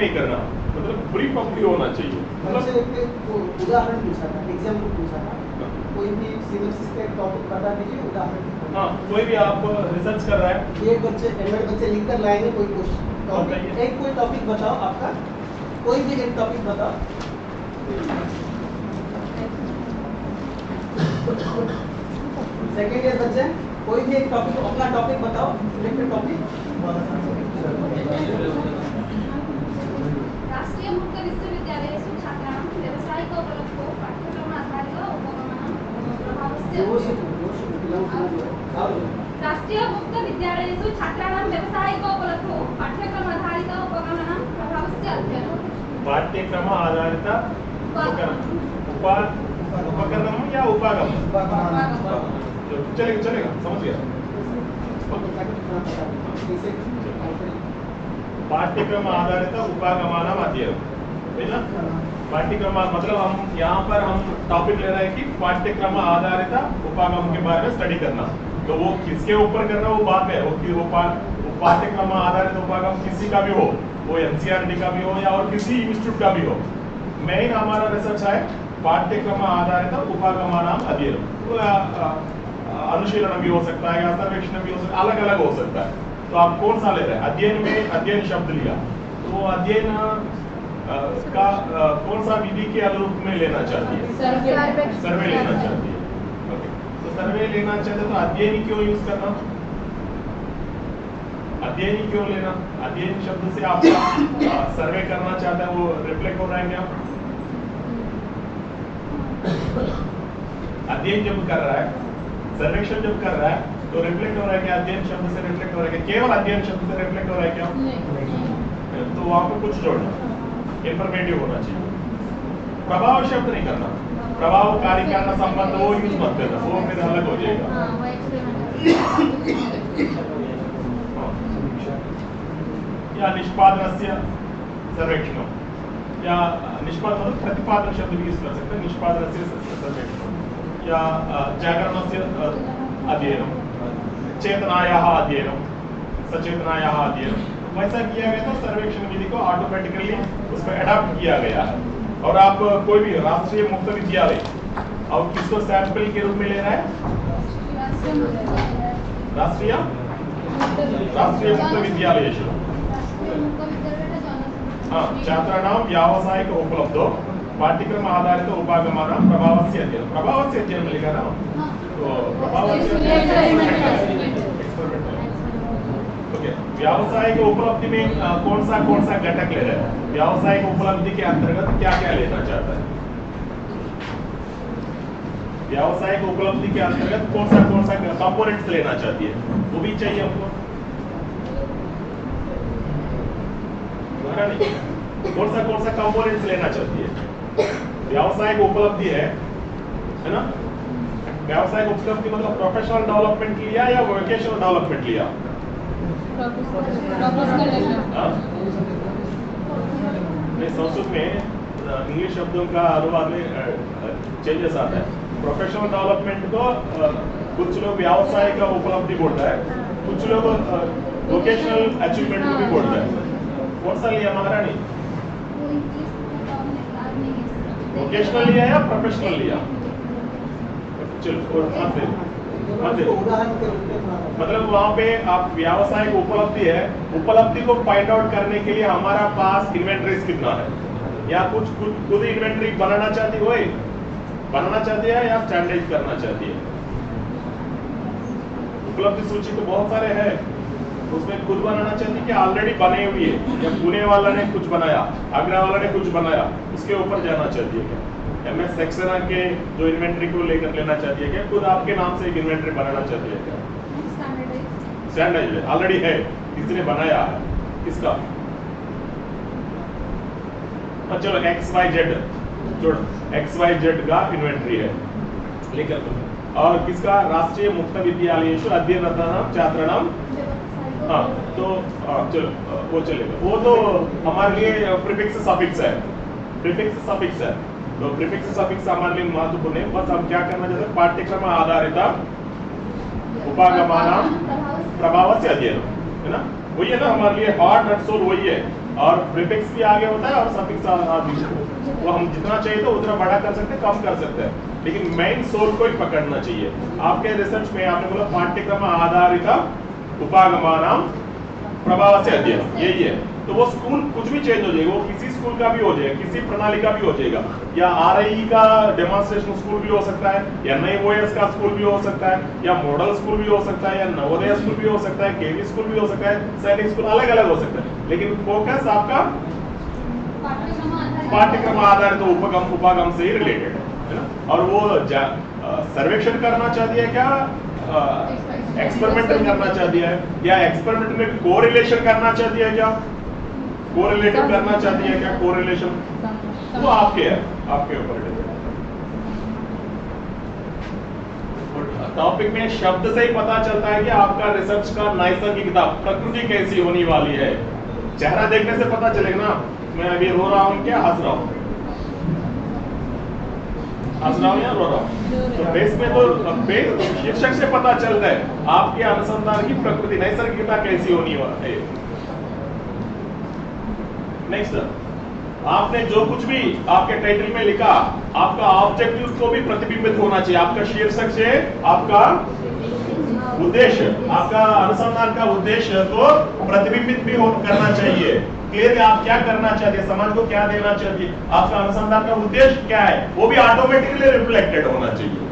नहीं करना, मतलब ब्रीफ अपनी होना चाहिए। मतलब उदाहरण पूछा था, एग्जाम्पल पूछा था, कोई भी सिविल सिस्टम टॉपिक बता दीजिए उदाहरण। हाँ, कोई भी आप रिसर्च कर रहा है, एक बच्चे लिख कर लाएंगे कोई क्वेश्चन टॉपिक, एक कोई टॉपिक बताओ आपका, कोई भी एक टॉपिक बताओ। सेकेंड ईयर बच्चे कोई भी एक टॉपिक, अपना टॉपिक बताओ, सिलेक्टेड टॉपिक। राष्ट्रीय मुक्त विश्वविद्यालयेषु छात्राणां व्यावसायिकोपलब्धौ पाठ्यक्रमाधारित उपगमनं प्रभावस्य। राष्ट्रीय मुक्त विद्यालयेषु छात्राणां व्यावसायिकोपलब्धौ पाठ्यक्रमाधारित उपगमनं प्रभावस्य अध्ययनं। पाठ्यक्रम आधारित उपकरणम या उपागम, चलेगा चलेगा, समझ गया। पाठ्यक्रम आधारित उपागमानाम अध्ययन, है ना। पाठ्यक्रम मतलब हम यहाँ पर हम टॉपिक ले रहे हैं कि पाठ्यक्रम आधारित उपागम के बारे में स्टडी करना। तो वो किसके ऊपर करना वो बात है, वो पाठ्यक्रम आधारित उपागम किसी का भी हो, वो एनसीईआरटी का भी हो या और किसी इंस्टीट्यूट का भी हो, मेन हमारा रिसर्च है पाठ्यक्रम आधारित उपागमानाम अध्ययन। अनुशीलन भी हो सकता है या सर्वेक्षण भी हो सकता है, अलग अलग हो सकता है। तो आप कौन सा ले रहे हैं? अध्ययन में अध्ययन शब्द लिया, तो अध्ययन का कौन सा विधि के अनुरूप में लेना चाहती है? सर्वे लेना चाहती है। ओके, तो सर्वे लेना चाहते तो अध्ययन क्यों यूज करना, अध्ययन ही क्यों लेना? अध्ययन शब्द से आप सर्वे करना चाहते हैं, वो रिफ्लेक्ट हो रहा है क्या? अध्ययन जब कर रहा है, सर्वेक्षण जब कर रहा है, तो रिफ्लेक्ट हो रहा है क्या? अध्ययन शब्द से रिफ्लेक्ट हो रहा है क्या? केवल अध्ययन शब्द से रिफ्लेक्ट हो रहा है क्या? तो वहां पर कुछ जोड़ना, इंफॉर्मेटिव होना चाहिए। प्रभाव शब्द नहीं करना, प्रभावकारी कारण संबंध वो यूज मत करना, वो फिर अलग हो जाएगा। या निष्पादनस्य सर्वेक्षण, या निष्पादन मतलब प्रतिपादन शब्द भी यूज कर सकते हैं, निष्पादनस्य सर्वेक्षण या जागरणस्य अध्ययनम, चेतनायाः अध्ययनम, सचेतनायाः अध्ययनम। वैसा किया गया तो सर्वेक्षण विधि को ऑटोमेटिकली उसको अडॉप्ट किया गया है। और आप कोई भी राष्ट्रीय मुक्त विद्यालय और किसको सैंपल के रूप में ले रहा है? राष्ट्रीय मुक्त विद्यालय। हाँ, छात्राणां व्यावसायिक उपलब्धो पाठ्यक्रम आधारित उपागमानां प्रभावस्य अध्ययनं, प्रभावस्य अध्ययनं लिखा ना, तो प्रभावस्य ओके। व्यावसायिक उपलब्धि में कौन सा घटक ले रहे हैं? व्यावसायिक उपलब्धि के अंतर्गत क्या क्या लेना चाहता है? व्यावसायिक उपलब्धि के अंतर्गत कौन सा कंपोनेंट्स लेना चाहती है, वो भी चाहिए हमको। कौन सा कंपोनेंट्स लेना चाहती है? व्यावसायिक उपलब्धि है ना। व्यावसायिक उपलब्धि मतलब प्रोफेशनल डेवलपमेंट लिया या वोकेशनल डेवलपमेंट लिया? संस्कृत में इंग्लिश शब्दों का अनुवाद में चेंजेस आता है। प्रोफेशनल डेवलपमेंट को कुछ लोग व्यवसाय का उपलब्धि बोलता है, कुछ लोग वोकेशनल अचीवमेंट को भी बोलता है। कौन सा लिया महारानी? वोकेशनल लिया या प्रोफेशनल लिया? चलो मतलब वहाँ पे आप व्यावसायिक उपलब्धि है, उपलब्धि को फाइंड आउट करने के लिए हमारा पास इन्वेंटरीज कितना है, या कुछ खुद इन्वेंटरी बनाना चाहती हो, बनाना चाहती है या स्टैंडर्डाइज करना चाहती है? उपलब्धि सूची तो बहुत सारे हैं, उसमें खुद बनाना चाहती है कि ऑलरेडी बने हुई है, या पुणे वाला ने कुछ बनाया, आगरा वाला ने कुछ बनाया, उसके ऊपर जाना चाहती है क्या? MS सक्सेना के जो इन्वेंटरी को लेकर लेना चाहती है क्या? खुद आपके नाम से एक इन्वेंटरी बनाना चाहती है क्या? स्टैंडर्डाइज है, ऑलरेडी है, किसी ने बनाया है, किसका? चलो XYZ जोड़, XYZ का इन्वेंटरी है लेकर, और किसका? राष्ट्रीय मुक्त विद्यालयेषु अध्ययनरतानां छात्राणां। हाँ, तो चलो वो चलेगा, वो तो हमारे लिए प्रीफिक्स सफिक्स है, प्रीफिक्स सफिक्स है, तो प्रीफिक्स सफिक्स हमारे लिए महत्वपूर्ण है। बस हम क्या करना चाहते हैं? पाठ्यक्रम आधारित उपागमानां प्रभावस्य अध्ययनं, है ना। वही है ना हमारे लिए, हार्ट एंड सोल वही है। और प्रीफिक्स भी आगे होता है और सफिक्स आगे। वो हम जितना चाहिए तो उतना बड़ा कर सकते हैं, कम कर सकते हैं, लेकिन मेन सोल को ही पकड़ना चाहिए। आपके रिसर्च में आपने बोला पाठ्यक्रम आधारित उपागमानाम प्रभाव से अध्ययन, यही है। तो वो स्कूल कुछ भी चेंज हो जाएगा, वो किसी स्कूल का भी हो जाएगा, किसी प्रणाली का भी हो जाएगा, या RIE का डेमोन्स्ट्रेशन स्कूल भी हो सकता है, या NIOS का स्कूल भी हो सकता है, या मॉडल स्कूल भी हो सकता है, या नवोदय स्कूल भी हो सकता है, KV स्कूल भी हो सकता है, सैनिक स्कूल अलग अलग हो सकता है, लेकिन फोकस आपका पाठ्यक्रम आधारित उपगम उपागम से ही रिलेटेड है ना। और वो सर्वेक्षण करना चाहती है क्या, एक्सपेरिमेंटल करना चाहती है, या एक्सपेरिमेंट में कोरिलेशन करना चाहती है क्या, कोरिलेटिव करना चाहती है क्या, कोरिलेशन, वो आपके है, आपके ऊपर है। टॉपिक में शब्द से ही पता चलता है कि आपका रिसर्च का नैसर्गिकता, प्रकृति कैसी होने वाली है। चेहरा देखने से पता चलेगा ना, मैं अभी रो रहा हूँ क्या हंस रहा हूँ, हंस रहा हूँ या रो रहा हूँ, तो बेस में तो शीर्षक से पता चलता है आपके अनुसंधान की प्रकृति, नैसर्गिकता कैसी होनी है। नेक्स्ट, आपने जो कुछ भी आपके टाइटल में लिखा, आपका ऑब्जेक्टिव को भी प्रतिबिंबित होना चाहिए। आपका शीर्षक से आपका उद्देश्य, आपका अनुसंधान का उद्देश्य को प्रतिबिंबित भी करना चाहिए। क्लियर, आप क्या करना चाहते हैं, समाज को क्या देना चाहते हैं, आपका अनुसंधान का उद्देश्य क्या है, वो भी ऑटोमेटिकली रिफ्लेक्टेड होना चाहिए।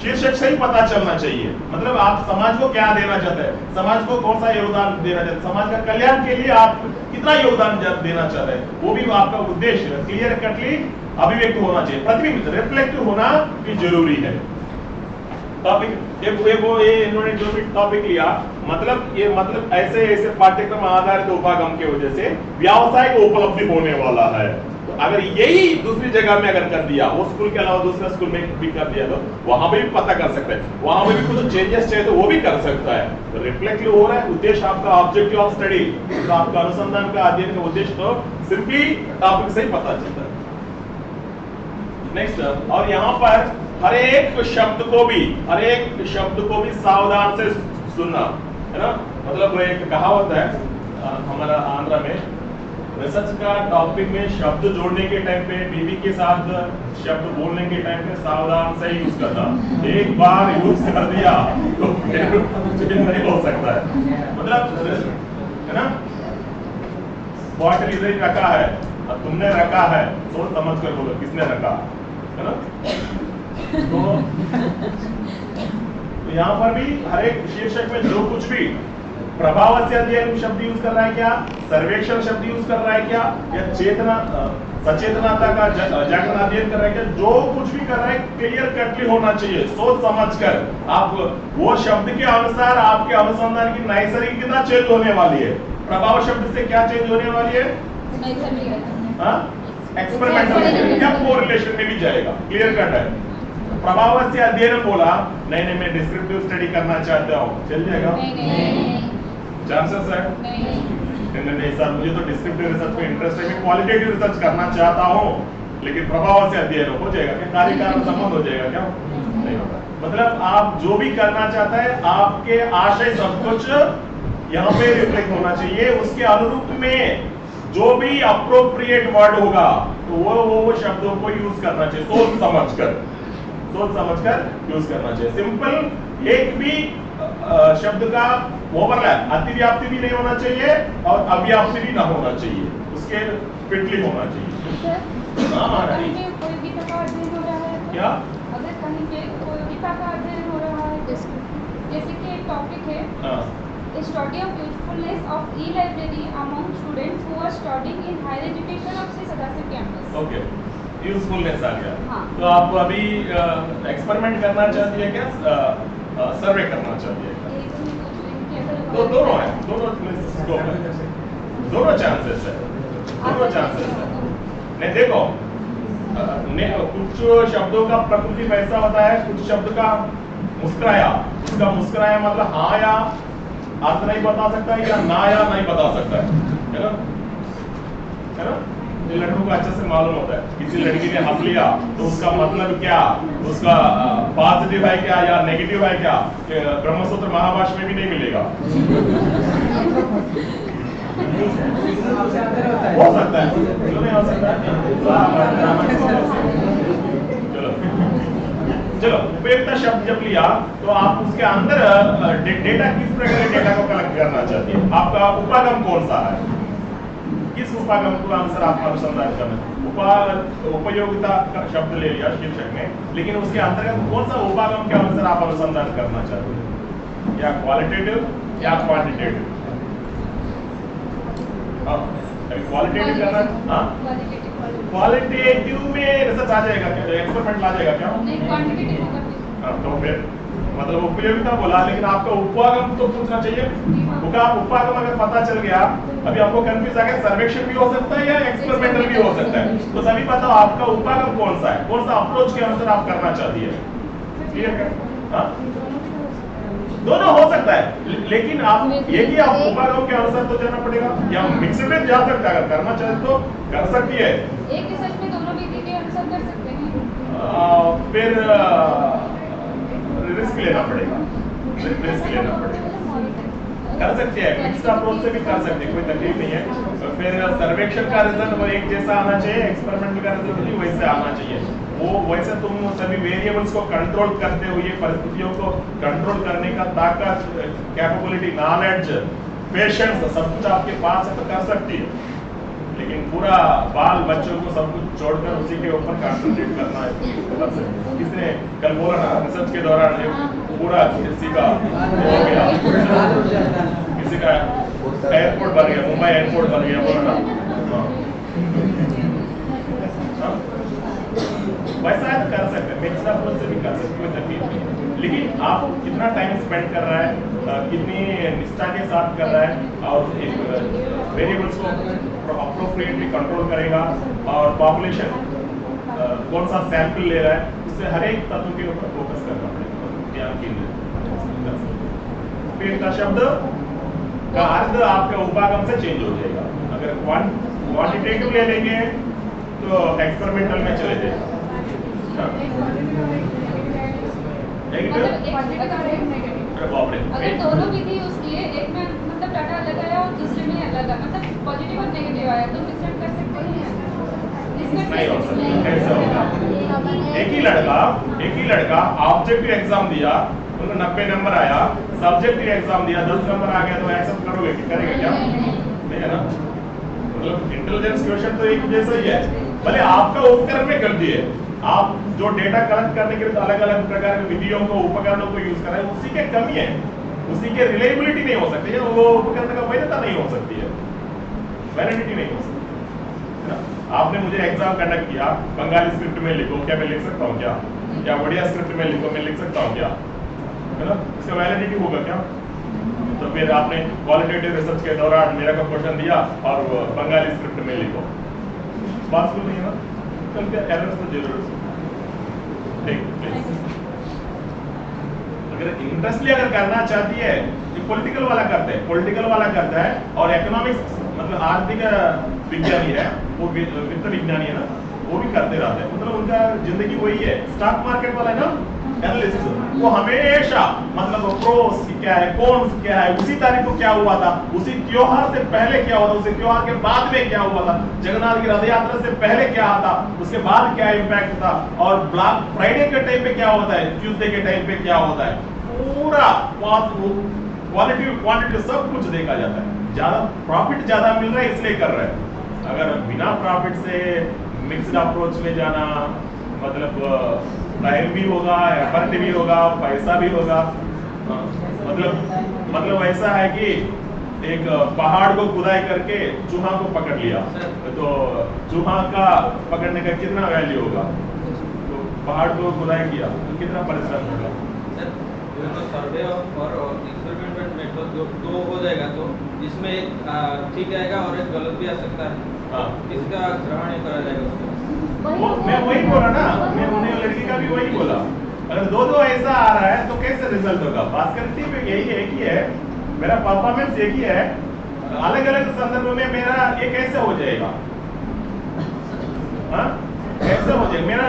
शीर्षक से ही पता चलना चाहिए, मतलब आप समाज को क्या देना चाहते हैं, समाज को कौन सा योगदान देना चाहते हैं, समाज का कल्याण के लिए आप कितना योगदान देना चाहते हैं, वो भी आपका उद्देश्य क्लियर कटली अभिव्यक्त होना चाहिए, प्रतिबिंबित रिफ्लेक्टिव होना भी जरूरी है। टॉपिक ये इन्होंने जो भी टॉपिक लिया, मतलब ऐसे पाठ्यक्रम आधारित उपागम के वजह से व्यावसायिक उपलब्धि होने वाला है। तो अगर यही दूसरी जगह में अगर कर दिया, वो स्कूल के अलावा दूसरे स्कूल में भी कर दिया, तो वहां पे भी पता कर सकते हैं, वहां पे भी कुछ चेंजेस चाहिए तो वो भी कर सकता है। तो रिफ्लेक्टिव हो रहा है उद्देश्य, आपका ऑब्जेक्टिव ऑफ स्टडी, तो आपका अनुसंधान का अध्ययन का उद्देश्य तो सिंपली टॉपिक से ही पता चलता है। नेक्स्ट, और यहाँ पर हर एक शब्द को भी सावधान से सुनना है ना। मतलब एक कहावत है हमारा आंध्र में, रिसर्च का टॉपिक में शब्द जोड़ने के टाइम पे, बीवी के साथ शब्द बोलने के टाइम पे सावधान से यूज करना। एक बार यूज कर दिया तो फिर नहीं हो सकता है, मतलब है ना। बॉटल इधर रखा है, अब तुमने रखा है, सोच समझ कर बोलो किसने रखा है ना। तो यहाँ पर भी हर एक शीर्षक में जो कुछ भी प्रभाव से अध्ययन शब्द यूज कर रहा है क्या, सर्वेक्षण शब्द यूज कर रहा है क्या, या चेतना सचेतनता का जागरण अध्ययन कर रहा है क्या, जो कुछ भी कर रहा है क्लियर कटली होना चाहिए, सोच समझ कर। आप वो शब्द के अनुसार आपके अनुसंधान की नैसर्गिकता चेंज होने वाली है। प्रभाव शब्द से क्या चेंज होने वाली है, एक्सपेरिमेंटल या कोरिलेशन में भी जाएगा, क्लियर कट है। प्रभाव से अध्ययन बोला, नहीं मैं डिस्क्रिप्टिव स्टडी करना चाहता हूँ, चल जाएगा? चांसेस है? नहीं सर, मुझे तो डिस्क्रिप्टिव रिसर्च में इंटरेस्ट है, मैं क्वालिटेटिव रिसर्च करना चाहता हूँ, लेकिन प्रभाव से अध्ययन हो जाएगा क्या, कार्य कारण संबंध हो जाएगा क्या? नहीं होगा। मतलब आप जो भी करना चाहता है, आपके आशय सब कुछ यहाँ पे रिफ्लेक्ट होना चाहिए। उसके अनुरूप में जो भी अप्रोप्रिएट वर्ड होगा तो वो शब्दों को यूज करना चाहिए, सोच समझकर यूज करना चाहिए। सिंपल, एक भी शब्द का ओवरलैप, अतिव्याप्ति भी नहीं होना चाहिए और अव्याप्ति भी ना होना चाहिए, उसके फिटली होना चाहिए। कोई गीता का अध्ययन हो रहा है तो क्या, अगर कहीं पे कोई गीता का अध्ययन हो रहा है, जैसे कि एक टॉपिक है study of usefulness of e library among students who are studying in higher education of Shri Sadashiv campus. Okay, usefulness आ गया। हाँ। तो आप अभी एक्सपेरिमेंट करना चाहती है क्या, सर्वे करना चाहती है क्या? तो दोनों है, दोनों चांसेस है। नहीं देखो, कुछ शब्दों का प्रकृति वैसा होता है, कुछ शब्द का मुस्कुराया, उसका मुस्कुराया मतलब हाँ या अर्थ नहीं बता सकता है, या ना या नहीं बता सकता है ना, है ना। ये लड़कों को अच्छे से मालूम होता है, किसी लड़की ने हंस लिया तो उसका मतलब क्या, उसका पॉजिटिव है क्या या नेगेटिव है क्या, ब्रह्मसूत्र महाभाष्य में भी नहीं मिलेगा। हो सकता है, क्यों नहीं हो सकता है? चलो चलो, उपयोगिता शब्द जब लिया तो आप उसके अंदर डेटा किस प्रकार के डेटा को कलेक्ट करना चाहते हैं? आपका उपागम कौन सा है? किस उपागम को आंसर आप अनुसंधान करना? उपयोगिता का शब्द ले लिया शीर्षक में, लेकिन उसके अंतर्गत कौन सा उपागम के अनुसार आप अनुसंधान करना चाहते हैं? या क्वालिटेटिव या क्वांटिटेटिव? क्वालिटेटिव करना, क्वालिटेटिव में रिसर्च आ जाएगा क्या? एक्सपेरिमेंट ला जाएगा क्या? नहीं, क्वांटिटेटिव होगा। तो फिर मतलब उपयोगिता बोला, लेकिन आपका उपागम तो पूछना चाहिए। उपागम अगर पता चल गया, अभी आपको कंफ्यूज आ गया, सर्वेक्षण भी हो सकता है या एक्सपेरिमेंटल भी हो सकता है, तो सभी बताओ आपका उपागम कौन सा है, कौन सा अप्रोच के अनुसार आप करना चाहती है? क्लियर कर? दोनों हो सकता है, लेकिन आप एक ही आप उपागम के अनुसार तो जाना पड़ेगा, या मिक्सड में जा सकता है, अगर करना चाहे तो कर सकती है। एक रिसर्च में दोनों विधि के अनुसार कर सकते हैं। फिर रिस्क लेना पड़ेगा, रिस्क लेना पड़ेगा। कर सकते हैं, मिक्स्ड अप्रोच से भी कर सकते हैं, कोई तकलीफ नहीं है। तो फिर सर्वेक्षण का रिजल्ट वो एक जैसा आना चाहिए, एक्सपेरिमेंट का रिजल्ट भी वैसे आना चाहिए। वो वैसे तुम सभी वेरिएबल्स को कंट्रोल करते हुए, परिस्थितियों को कंट्रोल करने का ताकत, कैपेबिलिटी, नॉलेज, पेशेंस सब कुछ आपके पास है तो कर सकती है। लेकिन पूरा बाल बच्चों को सब कुछ छोड़कर उसी के ऊपर कंसंट्रेट करना है। किसने कल बोला ना, रिसर्च के दौरान पूरा किसी का हो गया, किसी का एयरपोर्ट बन गया, मुंबई एयरपोर्ट बन गया, बोला ना। वैसा है तो कर सकते हैं, मिक्स्ड अप्रोच से भी कर सकते, कोई तकलीफ नहीं है। लेकिन आप कितना टाइम स्पेंड कर रहा है, कितनी निष्ठा के साथ कर रहा है, और वेरिएबल्स को अप्रोप्रिएटली कंट्रोल करेगा, और पॉपुलेशन कौन सा सैंपल ले रहा है, उससे हर एक तत्व के ऊपर फोकस करना पड़ेगा, ध्यान केंद्रित। फिर का शब्द का अर्थ आपका उपागम से चेंज हो जाएगा। अगर क्वांटिटेटिव ले लेंगे तो एक्सपेरिमेंटल में चले जाएगा। अगर दोनों विधि यूज किए, एक में मतलब डाटा अलग आया और दूसरे में अलग आया, मतलब पॉजिटिव और नेगेटिव आया, तो मिक्सड कर सकते हैं? नहीं हो सकता, कैसे होगा? एक ही लड़का ऑब्जेक्टिव एग्जाम दिया, उनको 90 नंबर आया, सब्जेक्टिव एग्जाम दिया 10 नंबर आ गया, तो एक्सेप्ट करोगे? करेगा क्या? नहीं है ना। मतलब इंटेलिजेंस क्वेश्चन तो एक जैसा ही है, भले आपका उपकरण में गलती है, आप जो डेटा कलेक्ट करने के लिए अलग अलग प्रकार के विधियों को, उपकरणों को यूज कर रहे हैं, उसी के कमी है, उसी के रिलायबिलिटी नहीं हो सकती है, वो उपकरण का वैधता नहीं हो सकती है, वैलिडिटी नहीं हो सकती है ना। आपने मुझे एग्जाम कंडक्ट किया, बंगाली स्क्रिप्ट में लिखो, क्या मैं लिख सकता हूँ क्या? या ओडिया स्क्रिप्ट में लिखो, मैं लिख सकता हूँ क्या? है ना, इसका वैलिडिटी होगा क्या? तो फिर आपने क्वालिटेटिव रिसर्च के दौरान मेरा को क्वेश्चन दिया और बंगाली स्क्रिप्ट में लिखो, पॉसिबल नहीं है ना, तो क्या एरर्स तो जरूर अगर इंटरेस्टली अगर करना चाहती है, जो पॉलिटिकल वाला करते हैं, पॉलिटिकल वाला करता है, और इकोनॉमिक्स मतलब आर्थिक विज्ञानी है, वो वित्त विज्ञानी है ना, वो भी करते रहते हैं, मतलब उनका जिंदगी वही है। स्टॉक मार्केट वाला है ना, एनालिसिस, वो हमेशा मतलब प्रोस क्या है, कॉन्स क्या है, उसी तारीख को क्या हुआ था, उसी त्योहार से पहले क्या हुआ था, उसी त्योहार के बाद में क्या हुआ था, जगन्नाथ की रथ यात्रा से पहले क्या था, उसके बाद क्या इम्पैक्ट था, और ब्लैक फ्राइडे के टाइम पे क्या होता है, ट्यूसडे के टाइम पे क्या होता है, पूरा क्वालिटी क्वांटिटी सब कुछ देखा जाता है। ज्यादा प्रॉफिट ज्यादा मिल रहा है इसलिए कर रहे हैं। अगर बिना प्रॉफिट से मिक्स्ड अप्रोच में जाना, मतलब टाइम भी होगा, एफर्ट भी होगा, पैसा भी होगा। मतलब ऐसा है कि एक पहाड़ को खुदाई करके चूहा को पकड़ लिया, तो चूहा का पकड़ने का कितना वैल्यू होगा? तो पहाड़ को खुदाई किया तो कितना परिश्रम होगा? सर्वे और एक्सपेरिमेंट मेथड दो हो जाएगा, तो इसमें एक ठीक आएगा और एक गलत भी आ सकता है। हाँ, किसका ग्रहण करा जाएगा उसको? मैं वही बोला ना, मैं उन्हें लड़की का भी वही बोला। अगर दो ऐसा आ रहा है तो कैसे रिजल्ट होगा? भास्कर में यही एक ही है, मेरा परफॉर्मेंस एक ही है, अलग अलग संदर्भ में मेरा ये कैसे हो जाएगा? हाँ, कैसे हो जाएगा? मेरा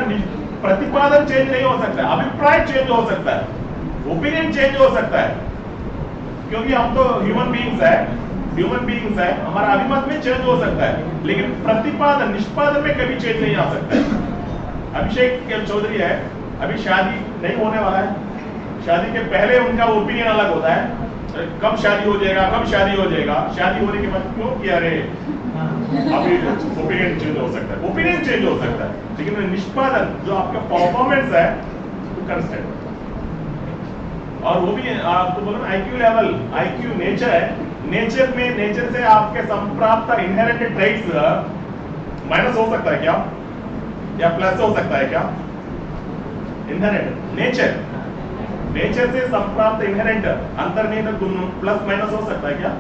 प्रतिपादन चेंज नहीं हो सकता, अभिप्राय चेंज हो सकता है, ओपिनियन चेंज हो सकता है, क्योंकि हम तो ह्यूमन बीइंग्स है, ह्यूमन बीइंग्स है, हमारा अभिमत में चेंज हो सकता है, लेकिन प्रतिपादन निष्पादन में कभी चेंज नहीं आ सकता है। अभिषेक चौधरी है, अभी शादी नहीं होने वाला है, शादी के पहले उनका ओपिनियन अलग होता है, कब शादी हो जाएगा, कब शादी हो जाएगा, शादी होने के बाद क्यों किया रे, अभी ओपिनियन चेंज हो सकता है, ओपिनियन चेंज हो सकता है, लेकिन निष्पादन जो आपका परफॉर्मेंस है वो कंस्टेंट। और वो भी आपको बोलो ना आईक्यू लेवल, आईक्यू नेचर है, नेचर में नेचर से आपके संप्राप्त इनहेरेंट ट्रेट्स माइनस हो सकता है क्या, या प्लस हो सकता है क्या? इनहेरेंट नेचर, नेचर से संप्राप्त इनहेरेंट अंतर्निहित गुण प्लस माइनस हो सकता है क्या?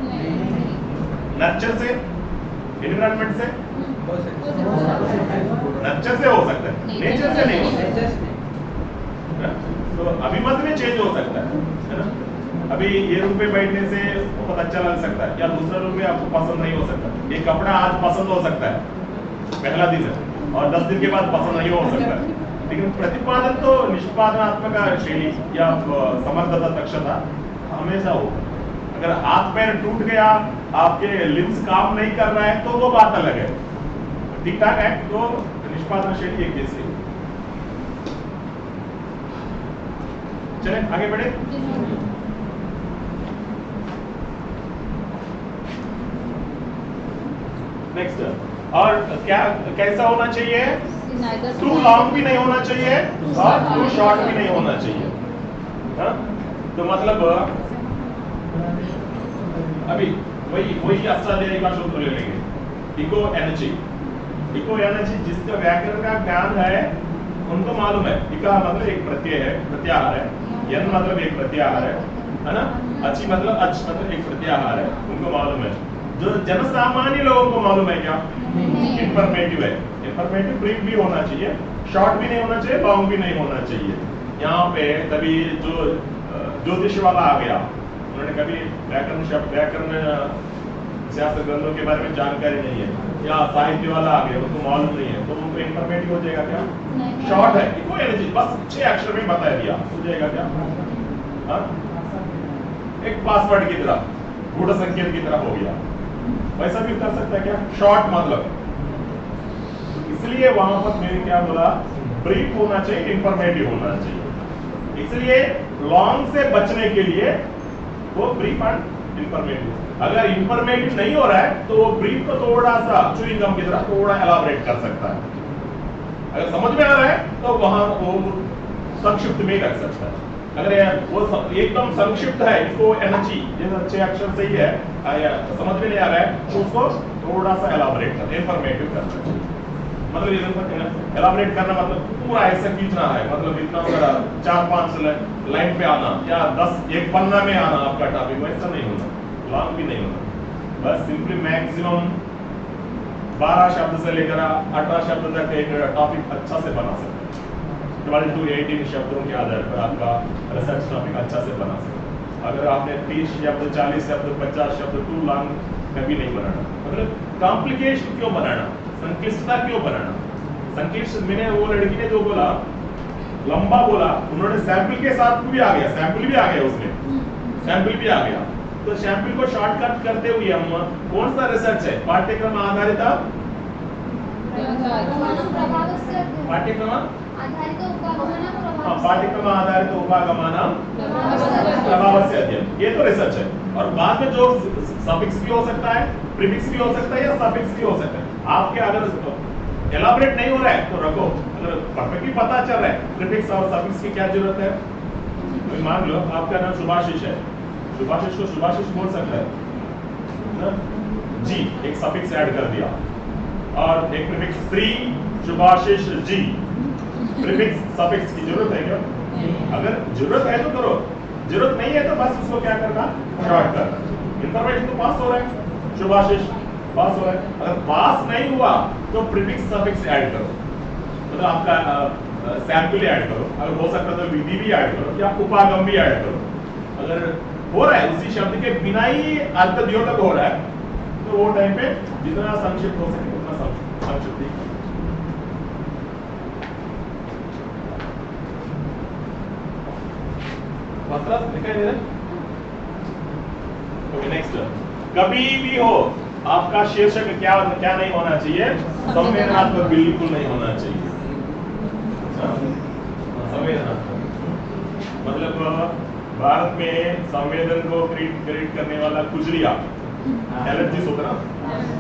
नर्चर से, एनवायरनमेंट से, नर्चर से हो सकता है, नेचर से नहीं हो सकता। तो अभिमत में चेंज हो सकता है ना? अभी ये रूम पे बैठने से बहुत अच्छा लग सकता है, या दूसरा रूम में आपको पसंद नहीं हो सकता। ये कपड़ा आज पसंद हो सकता है, पहला दिन है, और 10 दिन के बाद पसंद नहीं हो सकता है, लेकिन प्रतिपादन तो निष्पादनात्मक शैली या समर्थता दक्षता हमेशा हो। अगर हाथ पैर टूट गया, आपके लिम्स काम नहीं कर रहा है, तो वो बात अलग है, ठीक ठाक है, तो निष्पादन शैली एक जैसी है। चले आगे बढ़े। नेक्स्ट, और क्या कैसा होना चाहिए? टू लॉन्ग भी नहीं होना चाहिए और टू शॉर्ट भी नहीं होना चाहिए। हा? तो मतलब अभी वही अष्टाध्यायी का सूत्र ले लेंगे, इको एनर्जी। इको एनर्जी जिसका व्याकरण का ज्ञान है उनको मालूम है। इका मतलब एक प्रत्यय है, प्रत्याहार है, यन मतलब एक प्रत्याहार है ना, अच्छी मतलब अच मतलब एक प्रत्याहार है, उनको मालूम है। जो जनसामान्य लोगों को मालूम है क्या? इंफॉर्मेटिव है। इंफॉर्मेटिव ब्रीफ भी होना चाहिए, शॉर्ट भी नहीं होना चाहिए, लॉन्ग भी नहीं होना चाहिए। यहाँ पे तभी जो ज्योतिष वाला आ गया, उन्होंने कभी व्याकरण शास्त्र ग्रंथों के बारे में जानकारी नहीं है, या साहित्य वाला आ गया उनको मालूम नहीं है, तो उनको इंफॉर्मेटिव हो जाएगा क्या? शॉर्ट है, कोई एनर्जी बस 6 अक्षर में बता दिया, हो जाएगा क्या? हा? एक पासवर्ड की तरह, गूढ़ संकेत की तरह हो गया, वैसा भी कर सकता है क्या? शॉर्ट मतलब। इसलिए वहां पर मैंने क्या बोला, ब्रीफ होना चाहिए, इंफॉर्मेटिव होना चाहिए। इसलिए लॉन्ग से बचने के लिए वो ब्रीफ एंड इंफॉर्मेटिव। अगर इंफॉर्मेटिव नहीं हो रहा है तो वो ब्रीफ को थोड़ा सा च्युइंग गम की तरह थोड़ा एलाबरेट कर सकता है। अगर समझ में आ रहा है तो वहां वो संक्षिप्त में रख सकता है। अगर वो एकदम संक्षिप्त है, इसको एनर्जी जैसे 6 अक्षर से ही है, समझ में नहीं आ रहा है, तो उसको थोड़ा सा एलाबरेट कर, इंफॉर्मेटिव कर सकते हैं। मतलब एलाबरेट करना मतलब पूरा ऐसा खींचना है, मतलब इतना 4-5 लाइन पे आना, या 10 एक पन्ना में आना आपका टॉपिक, वैसा नहीं होना, लॉन्ग भी नहीं होना। बस सिंपली मैक्सिमम 12 शब्द से लेकर 18 शब्द तक एक टॉपिक अच्छा से बना सकते हैं। 12 to 18 शब्दों के आधार पर आपका रिसर्च टॉपिक अच्छा से बना सकते हैं। अगर आपने 30 शब्द, 40 शब्द, 50 शब्द, टू लॉन्ग कभी नहीं बनाना। मतलब कॉम्प्लिकेशन क्यों बनाना, संक्लिष्टता क्यों बनाना? संक्लिष्ट, मैंने वो लड़की ने जो बोला लंबा बोला, उन्होंने सैंपल के साथ भी आ गया, सैंपल भी आ गया उसमें, सैंपल भी आ गया। तो सैंपल को शॉर्टकट करते हुए हम कौन सा रिसर्च है? पाठ्यक्रम आधारित, पाठ्यक्रम पाठ्यक्रम आधारित उपागमानां प्रभावस्य अध्ययन, ये तो रिसर्च है। और बाद में जो सफिक्स भी हो सकता है, प्रीफिक्स भी हो सकता है, या सफिक्स भी हो सकता है। आपके अगर एलाबरेट नहीं हो रहा है तो रखो, अगर परफेक्टली पता चल रहा है प्रीफिक्स और सफिक्स की क्या जरूरत है। तो मान लो आपका नाम सुभाषिष है, सुभाषिष को सुभाषिष बोल सकता है ना, जी एक सफिक्स ऐड कर दिया, और एक प्रीफिक्स श्री सुभाषिष जी, प्रीफिक्स सफिक्स की जरूरत है क्या? अगर जरूरत है तो करो, जरूरत नहीं है तो बस उसको क्या करना, शॉर्ट करना। इंफॉर्मेशन तो पास हो रहा है, सुभाषिष पास हो रहा है। अगर पास नहीं हुआ तो प्रीफिक्स सफिक्स ऐड करो, मतलब आपका सैंपल ऐड करो, अगर हो सकता तो विधि भी ऐड करो, या उपागम भी ऐड करो। अगर हो रहा है उसी शब्द के बिना ही अर्थद्योतक हो रहा है तो वो टाइम पे जितना संक्षिप्त हो सके उतना संक्षिप्त। दिखाई दे रहा है? ओके नेक्स्ट, कभी भी हो आपका शीर्षक क्या क्या नहीं होना चाहिए, संवेदनात्मक बिल्कुल नहीं होना चाहिए। संवेदनात्मक मतलब भारत में संवेदन को क्रिएट करने वाला खुजलिया एलर्जीज होता ना,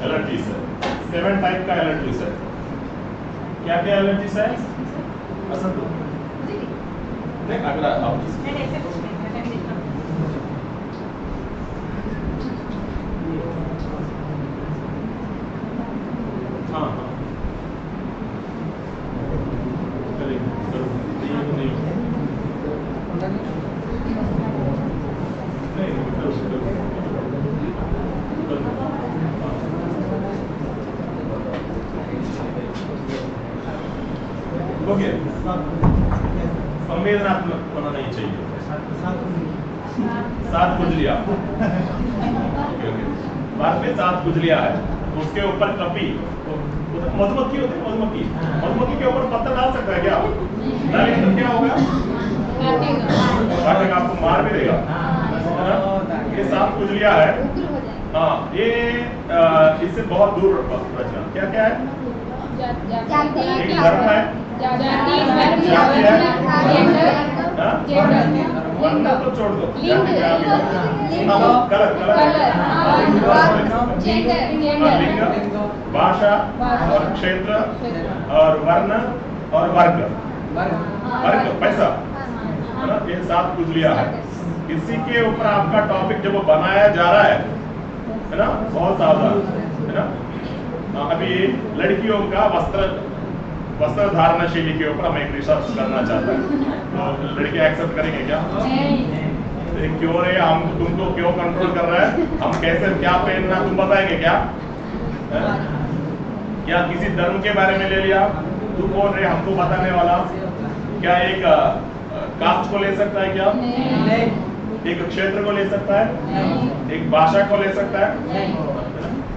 एलर्जीज है 7 टाइप का एलर्जीज है। क्या क्या एलर्जीज है? असंत नहीं अगला आप हाँ हाँ ओके, संवेदनात्मक होना नहीं चाहिए। 7 खुजलिया ओके ओके, बाद में 7 खुजलिया है, उसके ऊपर कपी मधुमक्खी होती है, मधुमक्खी के ऊपर पत्थर डाल सकता है क्या? डालेंगे तो क्या होगा? काटेगा, आपको मार भी देगा। ये 7 खुजलिया है। हाँ ये इससे बहुत दूर बचना। क्या क्या है? एक धर्म है, वर्ण तो छोड़ दो, कलर लिंग, भाषा और क्षेत्र और वर्ण और वर्ग, पैसा है ना, ये 7 खुजलिया है। इसी के ऊपर आपका टॉपिक जब बनाया जा रहा है ना, बहुत सावधान है ना। अभी लड़कियों का वस्त्र धारण शैली के ऊपर हम एक रिसर्च करना चाहते हैं, तो लड़के एक्सेप्ट करेंगे क्या? क्यों रे, हम तुमको क्यों कंट्रोल कर रहा है? हम कैसे क्या पहनना तुम बताएंगे क्या? या किसी धर्म के बारे में ले लिया, तू कौन रे हमको बताने वाला? क्या एक कास्ट को ले सकता है क्या? एक क्षेत्र को ले सकता है? एक भाषा को ले सकता है?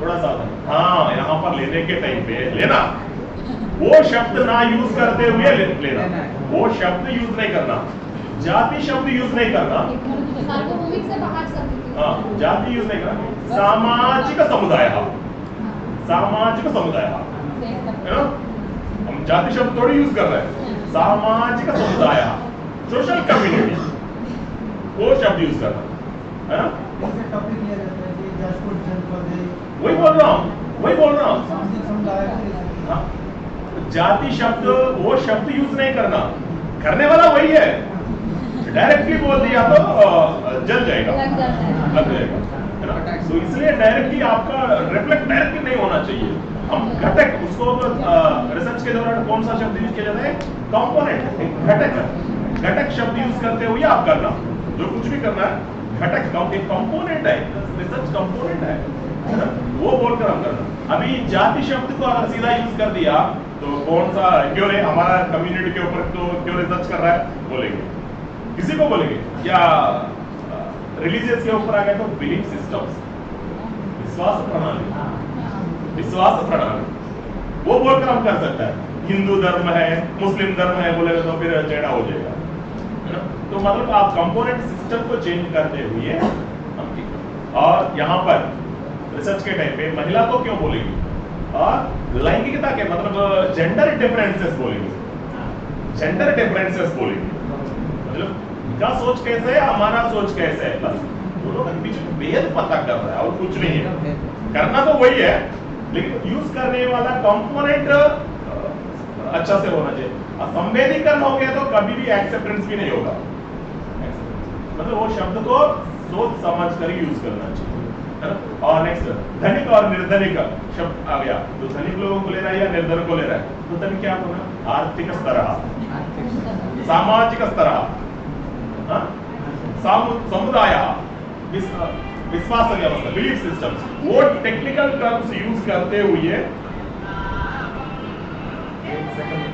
थोड़ा सा हाँ, यहाँ पर लेने के टाइम पे लेना, वो शब्द ना यूज करते हुए लेना, वो शब्द यूज नहीं करना, जाति शब्द यूज नहीं करना, हाँ जाति यूज नहीं करना। सामाजिक समुदाय, सामाजिक समुदाय है ना, हम जाति शब्द थोड़ी यूज कर रहे हैं। सामाजिक समुदाय, सोशल कम्युनिटी, वो शब्द यूज करना है ना। वही बोल रहा हूँ हाँ, जाति शब्द वो शब्द यूज नहीं करना, करने वाला वही है। डायरेक्टली बोल दिया तो जल जाएगा, लग जाएगा है ना। तो इसलिए डायरेक्टली आपका रिफ्लेक्ट डायरेक्टली नहीं होना चाहिए। हम घटक, उसको रिसर्च के दौरान कौन सा शब्द यूज किया जाता है? कंपोनेंट, घटक। घटक शब्द यूज करते हुए आप करना, जो कुछ भी करना है घटक एक कंपोनेंट है, रिसर्च कंपोनेंट है ना, वो बोलकर हम करना। अभी जाति शब्द को अगर सीधा यूज कर दिया तो कौन सा, क्यों रे हमारा कम्युनिटी के ऊपर तो क्यों रिसर्च कर रहा है बोलेंगे, किसी को बोलेंगे। या रिलीजियस के ऊपर आ गए तो बिलीफ सिस्टम्स, विश्वास प्रणाली, वो बोलकर हम कर सकते हैं। हिंदू धर्म है, मुस्लिम धर्म है बोलेगा तो फिर टेढ़ा हो जाएगा है ना। तो मतलब आप कंपोनेंट सिस्टम को चेंज करते हुए, और यहाँ पर रिसर्च के टाइम पे महिला को क्यों बोलेंगे, और लैंगिकता के मतलब जेंडर डिफरेंसेस बोलेंगे, जेंडर डिफरेंसेस बोलेंगे। मतलब इनका सोच कैसे है, हमारा सोच कैसे है, बस दोनों के बीच में भेद पता कर रहा है और कुछ नहीं है। करना तो वही है, लेकिन यूज करने वाला कंपोनेंट अच्छा से होना चाहिए। संवेदीकरण हो गया तो कभी भी एक्सेप्टेंस भी नहीं होगा। मतलब वो शब्द को सोच समझ कर ही यूज करना चाहिए है ना। और नेक्स्ट धनिक और निर्धनिक शब्द आ गया, तो धनिक लोगों को ले रहा है या निर्धन को ले रहा है, तो धनिक क्या होगा? आर्थिक स्तर, सामाजिक स्तर, समुदाय, विश्वास व्यवस्था, बिलीफ सिस्टम्स, वो टेक्निकल टर्म्स यूज करते हुए एक सेकंड